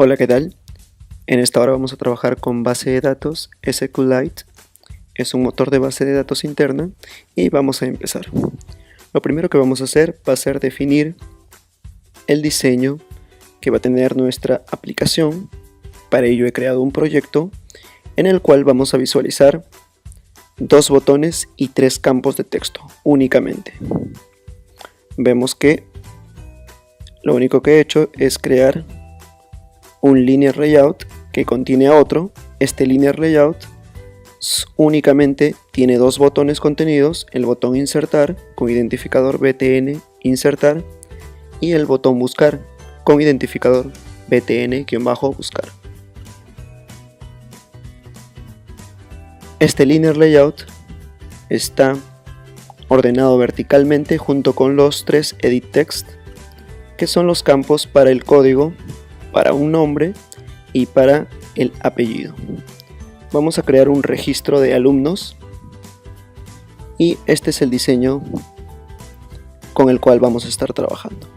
Hola, ¿qué tal? En esta hora vamos a trabajar con base de datos SQLite. Es un motor de base de datos interna y vamos a empezar. Lo primero que vamos a hacer va a ser definir el diseño que va a tener nuestra aplicación. Para ello he creado un proyecto en el cual vamos a visualizar 2 botones y 3 campos de texto únicamente. Vemos que lo único que he hecho es crear un linear layout que contiene a otro. Este linear layout únicamente tiene 2 botones contenidos: el botón insertar con identificador btn insertar y el botón buscar con identificador btn-buscar. Este linear layout está ordenado verticalmente junto con los 3 edit text, que son los campos para el código, para un nombre y para el apellido. Vamos a crear un registro de alumnos y este es el diseño con el cual vamos a estar trabajando.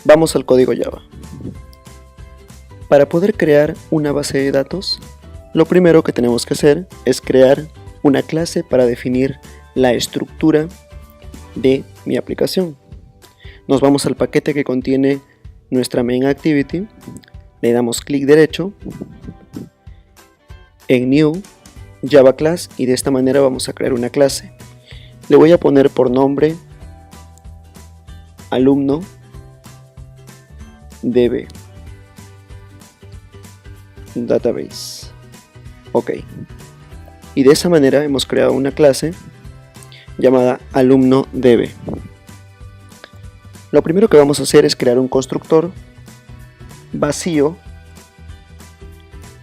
Vamos al código Java. Para poder crear una base de datos, lo primero que tenemos que hacer es crear una clase para definir la estructura de mi aplicación. Nos vamos al paquete que contiene nuestra main activity, le damos clic derecho en New, Java Class, y de esta manera vamos a crear una clase. Le voy a poner por nombre alumno db database. Ok, y de esa manera hemos creado una clase llamada alumno db. Lo primero que vamos a hacer es crear un constructor vacío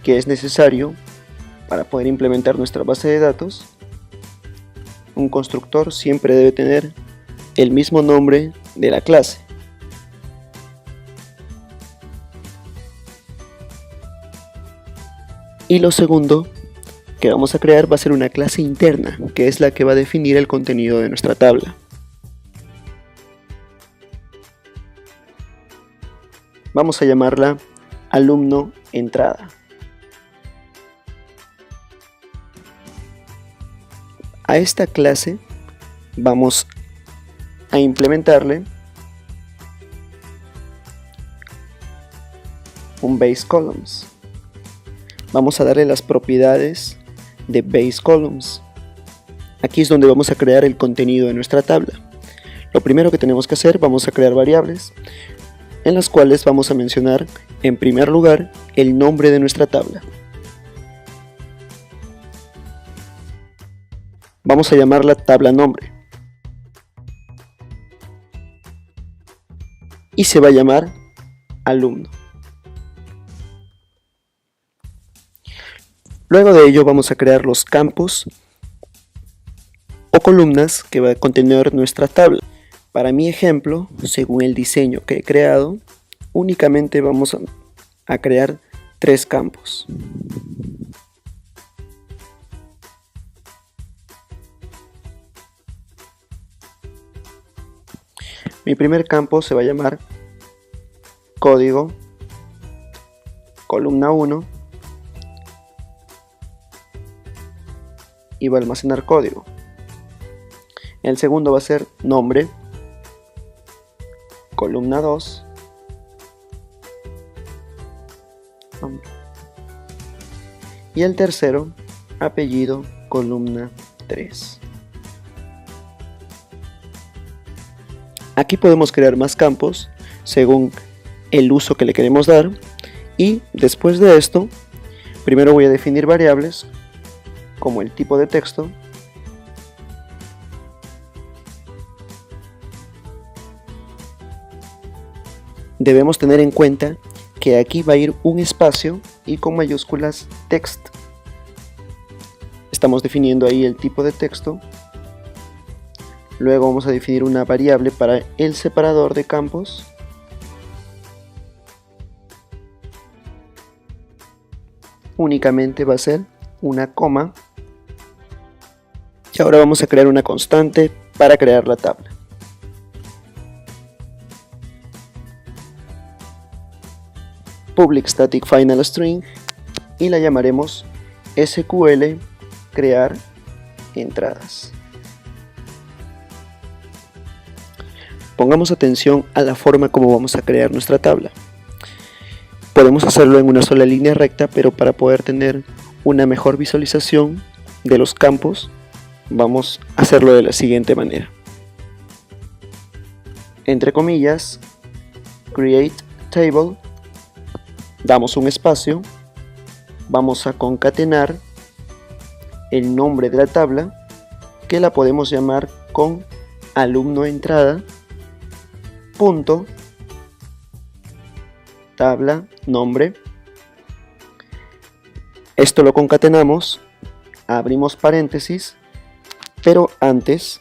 que es necesario para poder implementar nuestra base de datos. Un constructor siempre debe tener el mismo nombre de la clase. Y lo segundo que vamos a crear va a ser una clase interna, que es la que va a definir el contenido de nuestra tabla. Vamos a llamarla alumno entrada. A esta clase vamos a implementarle un base columns. Vamos a darle las propiedades de base columns. Aquí es donde vamos a crear el contenido de nuestra tabla. Lo primero que tenemos que hacer, vamos a crear variables en las cuales vamos a mencionar en primer lugar el nombre de nuestra tabla. Vamos a llamarla tabla nombre y se va a llamar alumno. Luego de ello vamos a crear los campos o columnas que va a contener nuestra tabla. Para mi ejemplo, según el diseño que he creado, únicamente vamos a crear 3 campos. Mi primer campo se va a llamar código, columna 1, y va a almacenar código. El segundo va a ser nombre, columna 2, y el tercero apellido, columna 3. Aquí podemos crear más campos según el uso que le queremos dar, y después de esto primero voy a definir variables como el tipo de texto, debemos tener en cuenta que aquí va a ir un espacio y con mayúsculas text. Estamos definiendo ahí el tipo de texto. Luego vamos a definir una variable para el separador de campos. Únicamente va a ser una coma. Y ahora vamos a crear una constante para crear la tabla. public static final string y la llamaremos SQL crear entradas. Pongamos atención a la forma como vamos a crear nuestra tabla. Podemos hacerlo en una sola línea recta, pero para poder tener una mejor visualización de los campos, vamos a hacerlo de la siguiente manera. Entre comillas, create table, damos un espacio, vamos a concatenar el nombre de la tabla, que la podemos llamar con alumno entrada, punto, tabla, nombre. Esto lo concatenamos, abrimos paréntesis, pero antes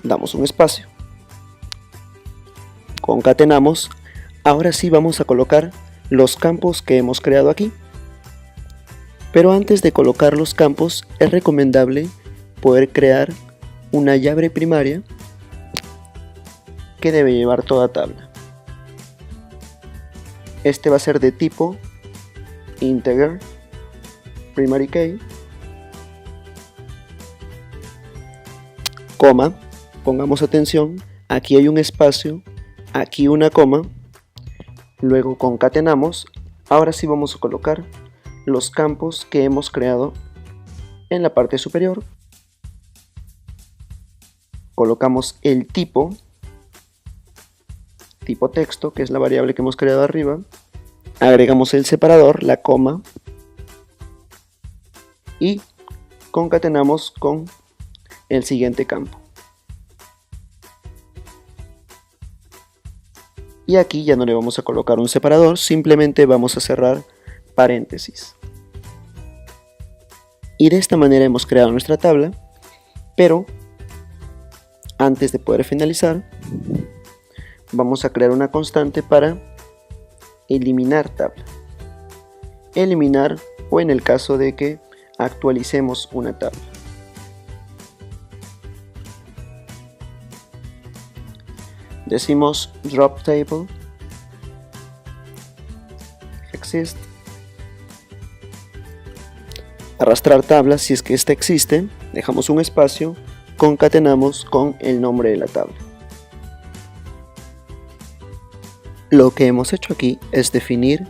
damos un espacio. Concatenamos, ahora sí vamos a colocar los campos que hemos creado aquí. Pero antes de colocar los campos es recomendable poder crear una llave primaria que debe llevar toda tabla. Este va a ser de tipo integer primary key, coma, pongamos atención, aquí hay un espacio, aquí una coma, luego concatenamos, ahora sí vamos a colocar los campos que hemos creado en la parte superior. Colocamos el tipo texto, que es la variable que hemos creado arriba, agregamos el separador, la coma, y concatenamos con el siguiente campo. Y aquí ya no le vamos a colocar un separador, simplemente vamos a cerrar paréntesis. Y de esta manera hemos creado nuestra tabla, pero antes de poder finalizar, vamos a crear una constante para eliminar tabla. Eliminar, o en el caso de que actualicemos una tabla. Decimos drop table exist, arrastrar tabla si es que esta existe, dejamos un espacio, concatenamos con el nombre de la tabla. Lo que hemos hecho aquí es definir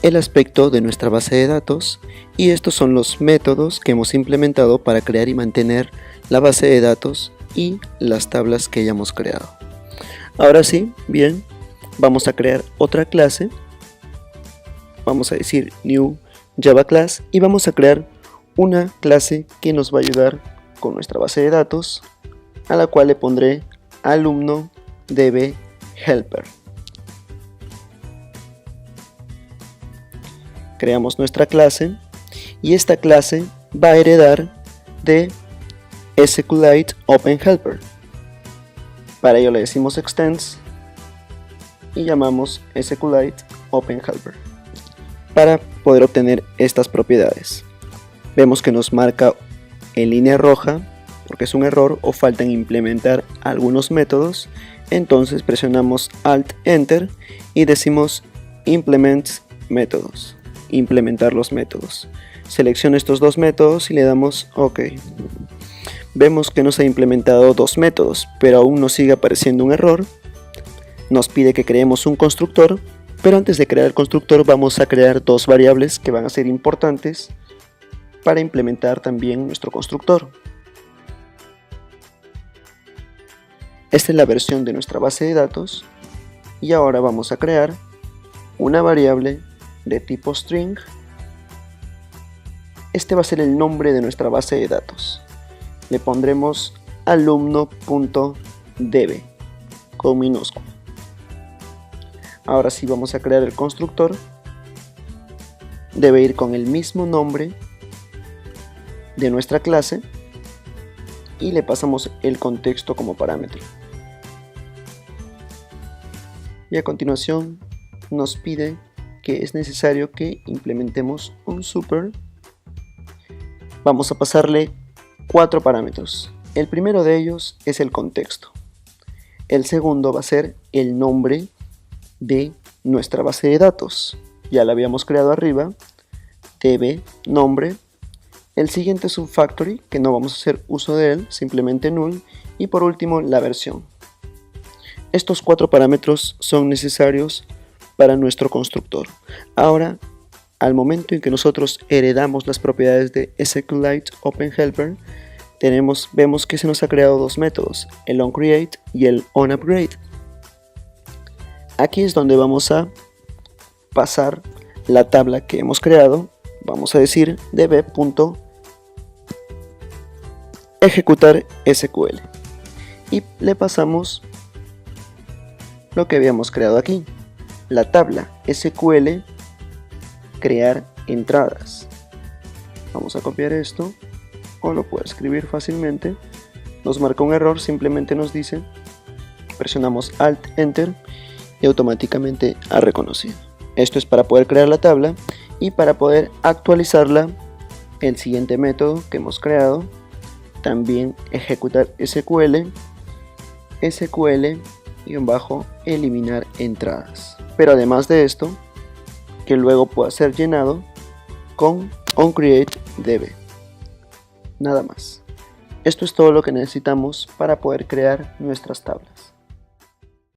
el aspecto de nuestra base de datos, y estos son los métodos que hemos implementado para crear y mantener la base de datos y las tablas que hayamos creado. Ahora sí, bien, vamos a crear otra clase, vamos a decir new Java class, y vamos a crear una clase que nos va a ayudar con nuestra base de datos, a la cual le pondré alumno db helper. Creamos nuestra clase y esta clase va a heredar de SQLite OpenHelper. Para ello le decimos extends y llamamos SQLite OpenHelper para poder obtener estas propiedades. Vemos que nos marca en línea roja porque es un error o faltan implementar algunos métodos. Entonces presionamos Alt Enter y decimos implement métodos, implementar los métodos. Selecciono estos dos métodos y le damos OK. Vemos que nos ha implementado dos métodos, pero aún nos sigue apareciendo un error. Nos pide que creemos un constructor, pero antes de crear el constructor vamos a crear dos variables que van a ser importantes para implementar también nuestro constructor. Esta es la versión de nuestra base de datos y ahora vamos a crear una variable de tipo string. Este va a ser el nombre de nuestra base de datos. Le pondremos alumno.db con minúscula. Ahora sí vamos a crear el constructor. Debe ir con el mismo nombre de nuestra clase y le pasamos el contexto como parámetro. Y a continuación nos pide que es necesario que implementemos un super. Vamos a pasarle 4 parámetros. El primero de ellos es el contexto. El segundo va a ser el nombre de nuestra base de datos. ya la habíamos creado arriba, db nombre. El siguiente es un factory, que no vamos a hacer uso de él, simplemente null. Y por último, la versión. Estos 4 parámetros son necesarios para nuestro constructor. Ahora, al momento en que nosotros heredamos las propiedades de SQLite OpenHelper, vemos que se nos ha creado 2 métodos, el onCreate y el onUpgrade. Aquí es donde vamos a pasar la tabla que hemos creado. Vamos a decir db.ejecutar SQL y le pasamos lo que habíamos creado aquí, la tabla SQL crear entradas. Vamos a copiar esto, o lo puedo escribir fácilmente. Nos marca un error, simplemente nos dice, presionamos Alt Enter y automáticamente ha reconocido. Esto es para poder crear la tabla, y para poder actualizarla, el siguiente método que hemos creado, también ejecutar SQL eliminar entradas. Pero además de esto, que luego pueda ser llenado con onCreateDB. Nada más. Esto es todo lo que necesitamos para poder crear nuestras tablas.